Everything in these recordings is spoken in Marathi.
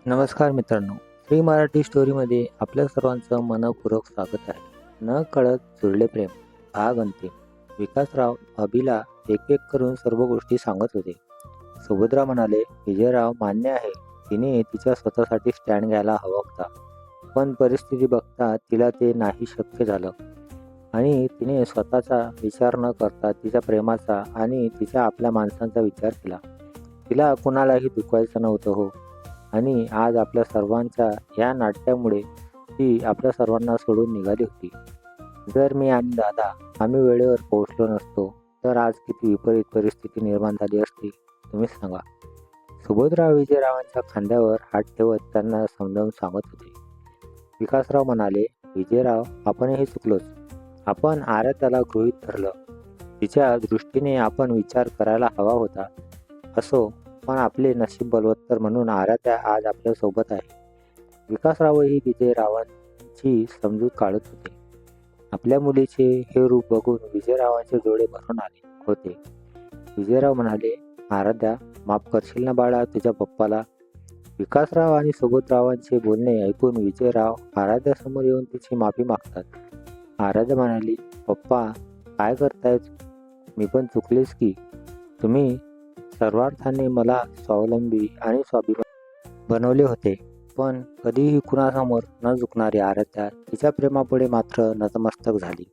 नमस्कार मित्रांनो, श्री मराठी स्टोरीमध्ये आपल्या सर्वांचं मनपूर्वक स्वागत आहे. न कळत जुळले प्रेम भाग अंतिम. विकासराव अभिला एक एक करून सर्व गोष्टी सांगत होते. सुभद्रा म्हणाले, विजयराव मान्य आहे, तिने तिच्या स्वतःसाठी स्टँड घ्यायला हवा होता, पण परिस्थिती बघता तिला ते नाही शक्य झालं आणि तिने स्वतःचा विचार न करता तिच्या प्रेमाचा आणि तिच्या आपल्या माणसांचा विचार केला. तिला कुणालाही दुखवायचं नव्हतं हो. आणि आज आपल्या सर्वांच्या या नाट्यामुळे ती आपल्या सर्वांना सोडून निघाली होती. जर मी आणि दादा आम्ही वेळेवर पोहोचलो नसतो तर आज किती विपरीत परिस्थिती निर्माण झाली असती, तुम्हीच सांगा. सुभद्रा विजयरावांच्या खांद्यावर हात ठेवत त्यांना समजावून सांगत होते. विकासराव म्हणाले, विजयराव आपणही चुकलोच. आपण आराध्याला गृहीत धरलं. तिच्या दृष्टीने आपण विचार करायला हवा होता. असो, पण आपले नशीब बलवत्तर म्हणून आराध्या आज आपल्या सोबत आहे. विकासरावही विजयरावांची समजूत काढत होते. आपल्या मुलीचे हे रूप बघून विजयरावांचे डोळे भरून आले होते. विजयराव म्हणाले, आराध्या, माफ करशील ना बाळा तुझ्या पप्पाला. विकासराव आणि सुबोधरावांचे बोलणे ऐकून विजयराव आराध्यासमोर येऊन तिची माफी मागतात. आराध्या म्हणाली, पप्पा काय करतायत, मी पण चुकलेच की. तुम्ही सर्वार्थाने मला स्वावलंबी आणि स्वाभिमान बनवले होते, पण कधीही कुणासमोर न झुकणारी आराध्या तिच्या प्रेमापुढे मात्र नतमस्तक झाली,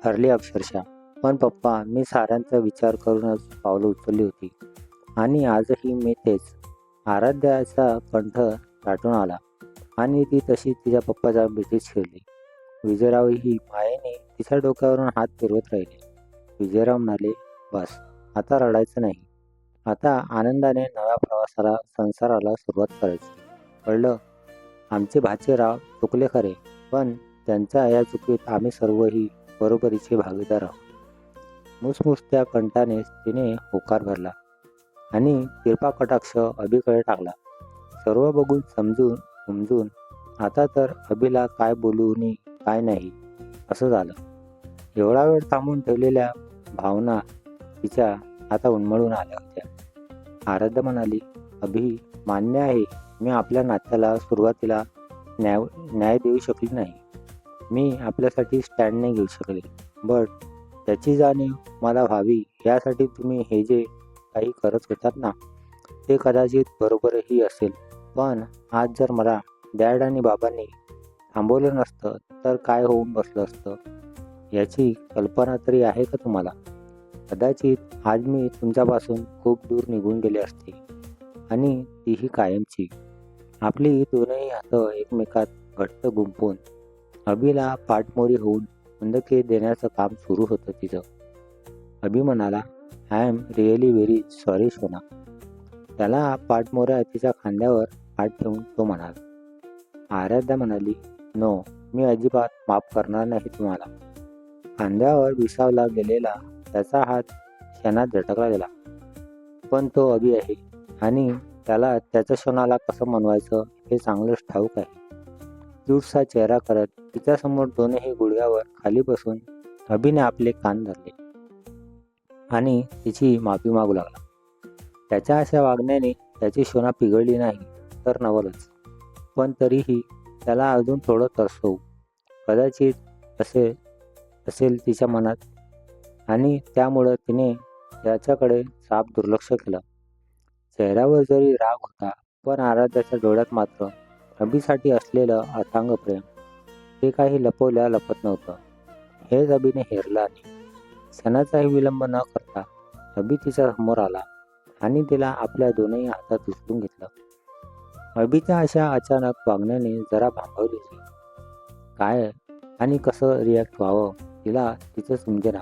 हरली अक्षरशः. पण पप्पा, मी साऱ्यांचा विचार करूनच पावलं उचलली होती आणि आजही मी तेच. आराध्याचा कंठ दाटून आला आणि ती तशी तिच्या पप्पाच्या मिठीत शिरली. विजयरावही मायेने तिच्या डोक्यावरून हात फिरवत राहिले. विजयराव म्हणाले, बस, आता रडायचं नाही. आता आनंदाने नव्या प्रवासाला संसाराला सुरुवात करायची. कळलं? आमचे भाचेराव चुकले खरे, पण त्यांच्या या चुकीत आम्ही सर्वही बरोबरीचे भागीदार आहोत. मुसमुसत्या कंठाने तिने होकार भरला आणि तिरपा कटाक्ष अभिकडे टाकला. सर्व बघून समजून उमजून आता तर अभिला काय बोलू नी काय नाही असं झालं. एवढा वेळ थांबून ठेवलेल्या भावना तिच्या आता उन्मळून आल्या होत्या. आराध्या म्हणाली, अभि, मान्य आहे, मी आपल्या नात्याला सुरुवातीला न्याय देऊ शकली नाही. मी आपल्यासाठी स्टँड नाही घेऊ शकले. बट त्याची जाणीव मला व्हावी यासाठी तुम्ही हे जे काही करत होतात ना, ते कदाचित बरोबरही असेल. पण आज जर मला डॅड आणि बाबांनी थांबवलं नसतं तर काय होऊन बसलं असतं, याची कल्पना तरी आहे का तुम्हाला? कदाचित आज मी तुमच्यापासून खूप दूर निघून गेले असते, आणि तीही कायमची. आपली दोनही हातं एकमेकात घट्ट गुंफून अभिला पाठमोरी होऊन उंदके देण्याचं काम सुरू होतं तिचं. अभि म्हणाला, I am really very sorry सोना. त्याला पाठमोऱ्या तिच्या खांद्यावर हात ठेवून तो म्हणाला. आराध्या म्हणाली, नो, मी अजिबात माफ करणार नाही तुम्हाला. खांद्यावर विसावला गेलेला त्याचा हात क्षणात झटकला गेला. पण तो अभि आहे आणि त्याला त्याच्या क्षणाला कसं मनवायचं हे चांगलंच ठाऊक आहे. क्यूटसा चेहरा करत तिच्यासमोर दोन्ही गुडघ्यावर खाली बसून अभिने आपले कान धरले आणि तिची माफी मागू लागला. त्याच्या अशा वागण्याने त्याची शोना पिघळली नाही तर नवलच, पण तरीही त्याला अजून थोडं तरसवू कदाचित असेल तिच्या मनात, आणि त्यामुळं तिने त्याच्याकडे साफ दुर्लक्ष केलं. चेहऱ्यावर जरी राग होता, पण आराध्याच्या डोळ्यात मात्र अभिसाठी असलेलं अथांग प्रेम ते काही लपवल्या लपत नव्हतं. हेच अभिने हेरलं आणि क्षणाचाही विलंब न करता अभि तिच्या समोर आला आणि तिला आपल्या दोनही हातात उचलून घेतलं. अभिच्या अशा अचानक वागण्याने जरा भांबवली ती. काय आणि कसं रिॲक्ट व्हावं तिला तिचं समजेना.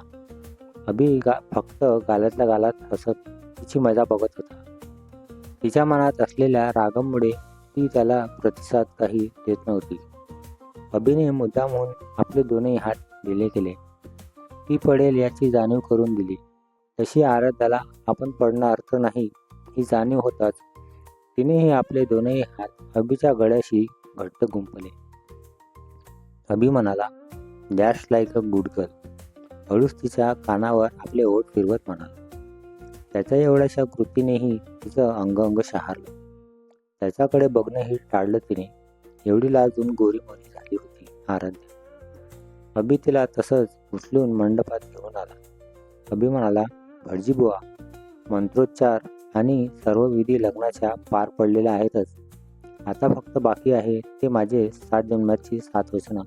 अभि फक्त गालातल्या गालात हसत तिची मजा बघत होता. तिच्या मनात असलेल्या रागामुळे ती त्याला प्रतिसाद काही देत नव्हती. अभिने मुद्दामहून आपले दोनही हात ढिले केले. ती पडेल याची जाणीव करून दिली. तशी आराध्याला आपण पडणं अर्थ नाही ही जाणीव होताच तिनेही आपले दोनही हात अभिच्या गळ्याशी घट्ट गुंफले. अभि म्हणाला, that's like a good girl. हळूच तिच्या कानावर आपले ओठ फिरवत म्हणाला. त्याच्या एवढ्याशा कृतीनेही तिचं अंग शहारलं. त्याच्याकडे बघणंही टाळलं तिने. एवढी लाजून गोरीमोरी झाली होती आराध्या. अभि तिला तसंच उचलून मंडपात घेऊन आला. अभि म्हणाला, भटजी बुवा, मंत्रोच्चार आणि सर्व विधी लग्नाच्या पार पडलेल्या आहेतच. आता फक्त बाकी आहे ते माझे 7 जन्माची 7 वचनं.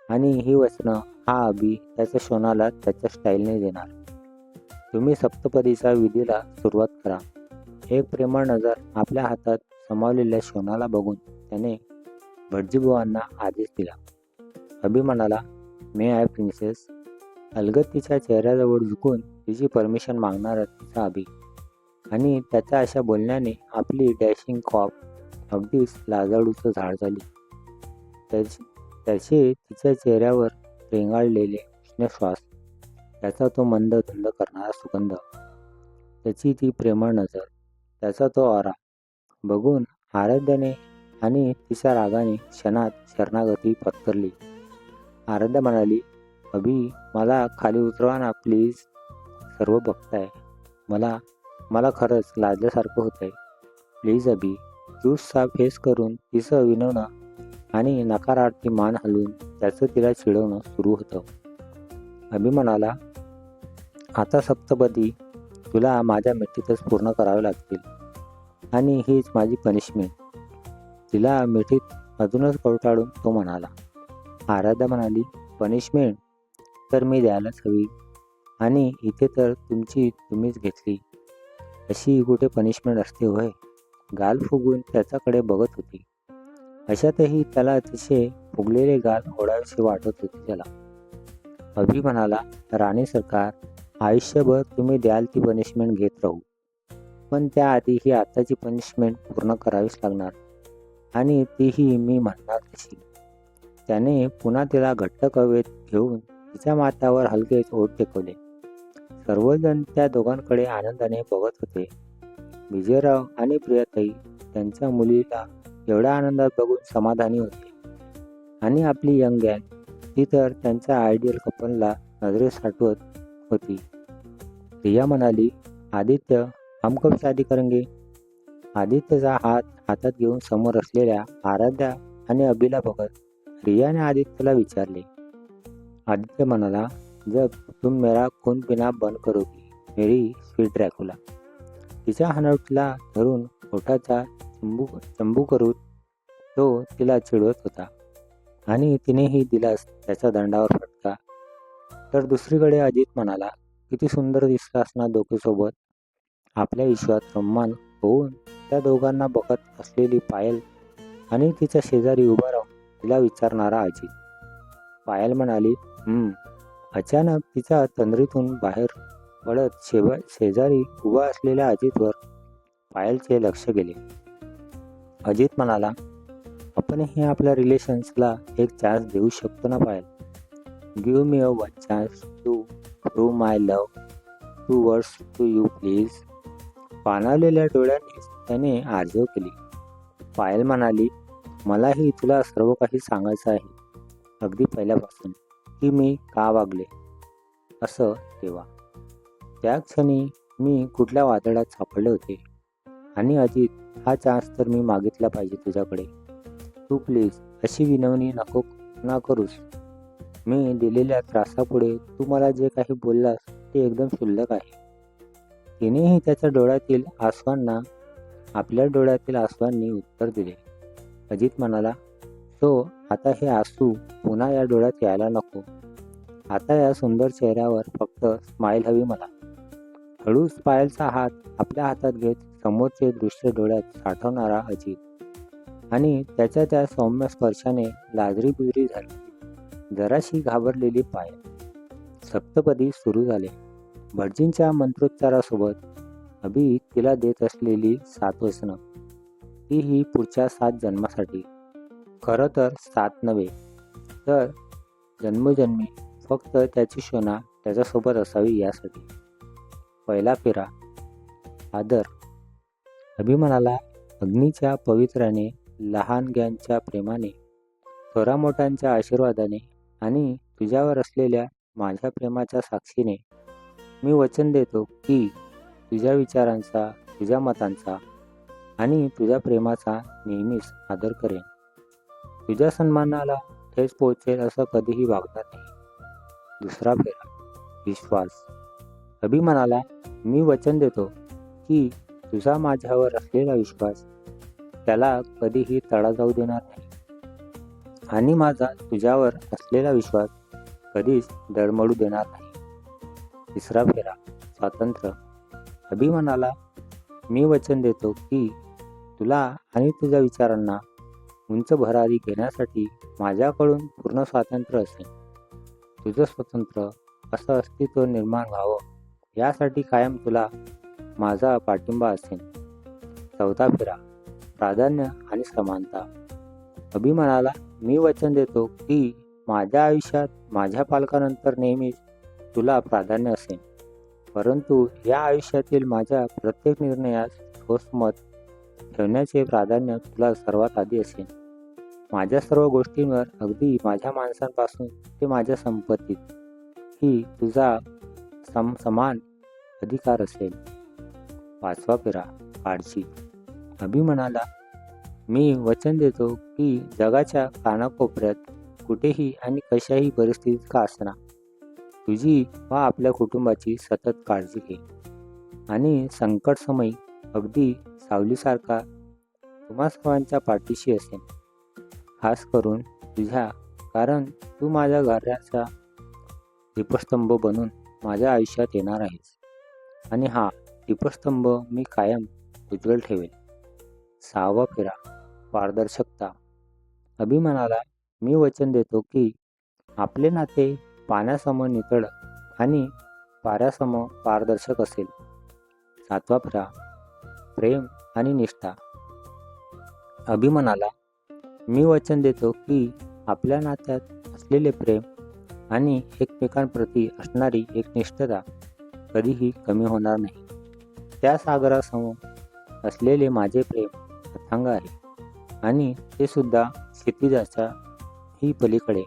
आणि ही वचनं हा अभि त्याच्या शोनाला त्याच्या स्टाईलने देणार. तुम्ही सप्तपदीच्या विधीला सुरुवात करा. एक प्रेमळ नजर आपल्या हातात समावलेल्या शोनाला बघून त्याने भटजीबुवांना आदेश दिला. अभि म्हणाला, मे आय प्रिन्सेस. अलगद तिच्या चेहऱ्याजवळ झुकून तिची परमिशन मागणारा तिचा अभि. आणि त्याच्या अशा बोलण्याने आपली डॅशिंग कॉप अगदीच लाजाळूचं झाड झाली. त्याचे तिच्या चेहऱ्यावर रेंगाळलेले उष्ण श्वास, त्याचा तो मंद धुंद करणारा सुगंध, त्याची ती प्रेमळ नजर, त्याचा तो ऑरा बघून आराध्याने आणि तिच्या रागाने क्षणात शरणागती पत्करली. आराध्या म्हणाली, अभि, मला खाली उतरवा ना प्लीज. सर्व बघताय. मला खरंच लाजल्यासारखं होतंय. Please Abhi. ज्यूसचा फेस करून तिचं विनवणं आणि नकारार्थी मान हलवून त्याचं तिला चिडवणं सुरू होतं. अभि म्हणाला, आता सप्तपदी तुला माझ्या मिठीतच पूर्ण करावे लागतील आणि हीच माझी पनिशमेंट. तिला मिठीत अजूनच कवटाळून तो म्हणाला. आराध्या म्हणाली, पनिशमेंट तर मी द्यायलाच हवी आणि इथे तर तुम्हीच घेतली. अशी कुठे पनिशमेंट असते होय? गाल फुगून त्याच्याकडे बघत होती. अशातही त्याला तिचे फुगलेले गाल ओढावेसे वाटत होते त्याला. अभि म्हणाला, राणी सरकार, आयुष्यभर तुम्ही द्याल ती पनिशमेंट घेत राहू, पण त्याआधी ही आताची पनिशमेंट पूर्ण करावीच लागणार आणि तीही मी म्हणणार तशी. त्याने पुन्हा तिला घट्ट कवेत घेऊन तिच्या माथ्यावर हलकेच ओठ टेकवले. सर्वजण त्या दोघांकडे आनंदाने बघत होते. विजयराव आणि प्रियाताई त्यांच्या मुलीला एवढ्या आनंदात बघून समाधानी होते आणि आपली यंग गँग ती तर त्यांच्या आयडियल कपलला नजरेत साठवत होती. रिया म्हणाली, आदित्य, हम कब शादी करेंगे? आदित्यचा हात हातात घेऊन समोर असलेल्या आराध्या आणि अभिला बघत रियाने आदित्यला विचारले. आदित्य म्हणाला, जब तुम मेरा खून पिना बंद करोगी मेरी स्वीट ड्रॅकुला. तिच्या हनवटीला धरून ओठाचा चंबू करून तो तिला चिडवत होता आणि तिनेही दिलास त्याच्या दंडावर फटका. तर दुसरीकडे अजित म्हणाला, किती सुंदर दिसत असणार दोघेसोबत. आपल्या विश्वात रम्मान होऊन त्या दोघांना बघत असलेली पायल आणि तिच्या शेजारी उभा राहून तिला विचारणारा अजित. पायल म्हणाली, अचानक तिच्या तंद्रीतून बाहेर पडत शेजारी उभा असलेल्या अजितवर पायलचे लक्ष गेले. अजित म्हणाला, आपणही आपल्या रिलेशन्सला एक चान्स देऊ शकतो ना Payal. Give me a one chance to prove my love 2 words to you please. पाणावलेल्या डोळ्यांनीच त्याने आर्जव केली. पायल म्हणाली, मलाही तुला सर्व काही सांगायचं आहे, अगदी पहिल्यापासून, की मी का वागले असं तेव्हा. त्या क्षणी मी कुठल्या वादळात सापडले होते आणि अजित, हा चान्स तर मी मागितला पाहिजे तुझ्याकडे. तू प्लीज अशी विनवणी ना करूस. मी दिलेल्या त्रासापुढे तू मला जे काही बोललास ते एकदम क्षुल्लक आहे. तिनेही त्याच्या डोळ्यातील आसवांना आपल्या डोळ्यातील आसवांनी उत्तर दिले. अजित म्हणाला, सो आता हे आसू पुन्हा या डोळ्यात यायला नको. आता या सुंदर चेहऱ्यावर फक्त स्माईल हवी मला. हळूच पायलचा हात आपल्या हातात घेत समोरचे दृश्य डोळ्यात साठवणारा अजित आणि त्याच्या त्या सौम्य स्पर्शाने लाजरी बुजरी झाली जराशी घाबरलेली पायल. सप्तपदी सुरू झाले. भटजींच्या मंत्रोच्चारासोबत अभि तिला देत असलेली 7 वचनं, तीही पुढच्या 7 जन्मासाठी. खरं तर 7 नव्हे, तर जन्मोजन्मी फक्त त्याची शोना त्याच्यासोबत असावी यासाठी. पहिला फेरा. आदर. अभि म्हणाला, अग्नीच्या पवित्र्याने, लहान ज्ञानच्या प्रेमाने, थोरा मोठ्यांच्या आशीर्वादाने आणि तुझ्यावर असलेल्या माझ्या प्रेमाच्या साक्षीने मी वचन देतो की तुझ्या विचारांचा, तुझ्या मतांचा आणि तुझ्या प्रेमाचा नेहमीच आदर करेन. तुझ्या सन्मानाला ठेच पोहोचेल असं कधीही वागणार नाही. दुसरा फेरा, विश्वास. अभि म्हणाला, मी वचन देतो की तुझा माझ्यावर असलेला विश्वास त्याला कधीही तडा जाऊ देणार नाही आणि माझा तुझ्यावर असलेला विश्वास कधीच डळमळू देणार नाही. तिसरा फेरा, स्वातंत्र्य. अभि म्हणाला, मी वचन देतो की तुला आणि तुझ्या विचारांना उंच भरारी घेण्यासाठी माझ्याकडून पूर्ण स्वातंत्र्य असेल. तुझं स्वतंत्र असं अस्तित्व निर्माण व्हावं यासाठी कायम तुला माझा पाठिंबा असेल. चौथा फेरा, प्राधान्य आणि समानता. अभि म्हणाला, मी वचन देतो की माझ्या आयुष्यात माझ्या पालकानंतर नेहमीच तुला प्राधान्य असेल, परंतु या आयुष्यातील माझ्या प्रत्येक निर्णयास ठोस मत ठेवण्याचे प्राधान्य तुला सर्वात आधी असेल. माझ्या सर्व गोष्टींवर, अगदी माझ्या माणसांपासून ते माझ्या संपत्तीत ही तुझा समान अधिकार असेल. पाचवा फेरा, काळजी. अभि म्हणाला, मी वचन देतो की जगाच्या कानाकोपऱ्यात कुठेही आणि कशाही परिस्थितीत का असना तुझी व आपल्या कुटुंबाची सतत काळजी घे आणि संकटसमयी अगदी सावलीसारखा तुम्हा सर्वांच्या पाठीशी असेल. खास करून तुझ्या, कारण तू माझ्या घराचा दीपस्तंभ बनून माझ्या आयुष्यात येणार आहेस आणि हा दीपस्तंभ मी कायम उज्ज्वल ठेवेल. सहावा फेरा, पारदर्शकता. अभि म्हणाला, मी वचन देतो की आपले नाते पाण्यासम नितळ आणि पाऱ्यासम पारदर्शक असेल. सातवा फेरा, प्रेम आणि निष्ठा. अभि म्हणाला, मी वचन देतो की आपल्या नात्यात असलेले प्रेम आणि एकमेकांप्रती असणारी एकनिष्ठता कधीही कमी होणार नाही. त्या सागरासमोर असलेले माझे प्रेम अथांग आहे आणि ते सुद्धा क्षितिजाच्याही पलीकडे.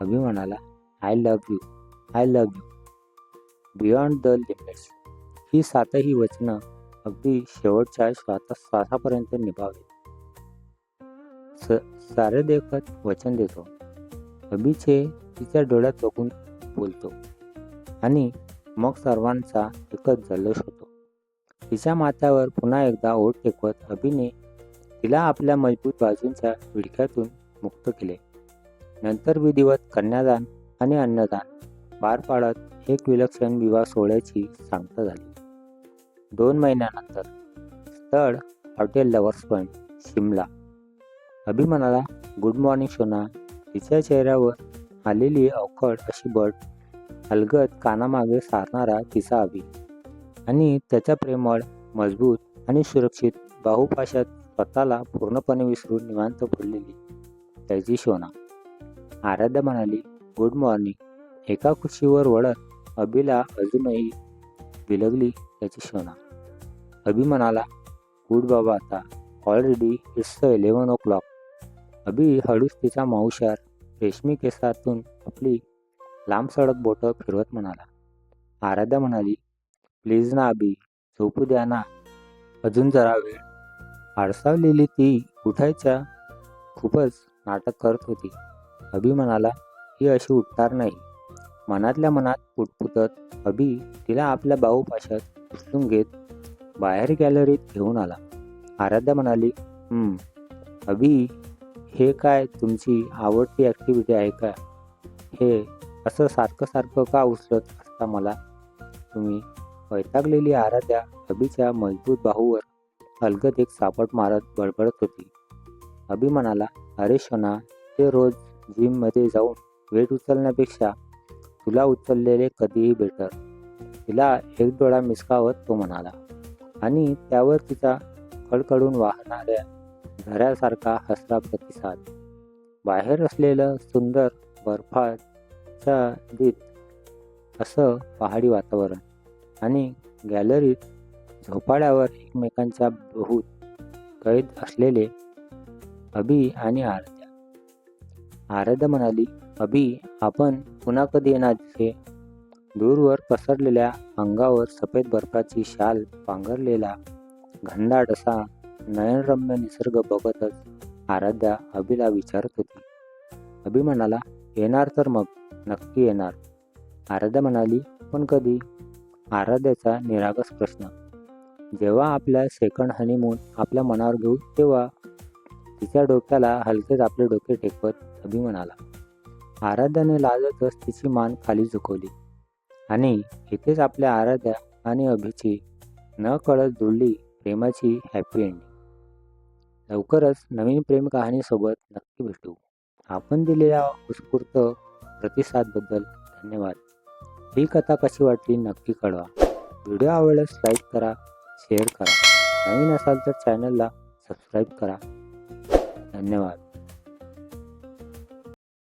अभि म्हणाला, I love you, I love you beyond the limits. ही सातही वचनं अगदी शेवटच्या श्वासापर्यंत निभावेल. सारे देखत वचन देतो. अभिचे तिच्या डोळ्यात बघून बोलतो आणि मग सर्वांचा एकच जल्लोष होतो. तिच्या माथ्यावर पुन्हा एकदा ओठ टेकवत अभिने तिला आपल्या मजबूत बाजूंच्या विडख्यातून मुक्त केले. नंतर विधिवत कन्यादान आणि अन्नदान पार पाडत एक विलक्षण विवाह सोहळ्याची सांगता झाली. 2 महिन्यानंतर स्थळ हॉटेल लव्हर्स पॉइंट, शिमला. अभि म्हणाला, गुड मॉर्निंग सोना. तिच्या चेहऱ्यावर आलेली अवखळ अशी बट, अलगद कानामागे सारणारा तिचा अभि आणि त्याच्या प्रेमळ, मजबूत आणि सुरक्षित बाहुपाशात स्वतःला पूर्णपणे विसरून निवांत पडलेली त्याची शोना. आराध्या म्हणाली, गुड मॉर्निंग. एका खुशीवर वळत अभिला अजूनही बिलगली त्याची शोना. अभि म्हणाला, गुड बाबा आता. Already it's 11 o'clock. अभि हळूच तिच्या माउशार रेशमी केसातून आपली लांब सडक बोटं फिरवत म्हणाला. आराध्या म्हणाली, प्लीज ना अभि, झोपू द्या ना अजून जरा वेळ. आळसावलेली ती उठायच्या खूपच नाटक करत होती. अभि म्हणाला, ही अशी उठणार नाही. मनातल्या मनात पुटपुटत अभि तिला आपल्या बाहुपाशात उचलून घेत बाहेर गॅलरीत घेऊन आला. आराध्या म्हणाली, अभि, हे काय तुमची आवडती ॲक्टिव्हिटी आहे का? हे असं सारखं सारखं का उचलत असता मला तुम्ही? वैतागलेली आराध्या अभिच्या मजबूत बाहूवर अलगद एक सापट मारत बडबडत होती. अभि म्हणाला, अरे शोना, ते रोज जिममध्ये जाऊन वेट उचलण्यापेक्षा तुला उचललेले कधीही बेटर. तिला एक डोळा मिसकावत तो म्हणाला आणि त्यावर तिचा कडकडून वाहणाऱ्या झऱ्यासारखा हसरा प्रतिसाद. बाहेर असलेलं सुंदर बर्फाच्छादित असं पहाडी वातावरण आणि गॅलरीत झोपाळ्यावर एकमेकांच्या बहुत कैद असलेले अभि आणि आराध्या. आराध्या म्हणाली, अभि, आपण पुन्हा कधी येणार तिथे? दूरवर पसरलेल्या अंगावर सफेद बर्फाची शाल पांघरलेला घनदाट असा नयनरम्य निसर्ग बघतच आराध्या अभिला विचारत होती. अभि म्हणाला, येणार तर मग, नक्की येणार. आराध्या म्हणाली, पण कधी? आराध्याचा निरागस प्रश्न. जेव्हा आपल्या सेकंड हनीमून आपल्या मनावर घेऊ तेव्हा. तिच्या डोक्याला हलकेच आपले डोके टेकवत अभि म्हणाला. आराध्याने लाजतच तिची मान खाली झुकवली. आणि इथेच आपल्या आराध्या आणि अभिची न कळत जुळली प्रेमाची हॅपी एंडिंग. लवकरच नवीन प्रेम कहाणीसोबत नक्की भेटू. आपण दिलेल्या उत्स्फूर्त प्रतिसादबद्दल धन्यवाद. ही कथा कशी वाटली नक्की कळवा. व्हिडिओ आवडल्यास लाईक करा, शेअर करा. नवीन असाल तर चॅनलला सबस्क्राईब करा. धन्यवाद.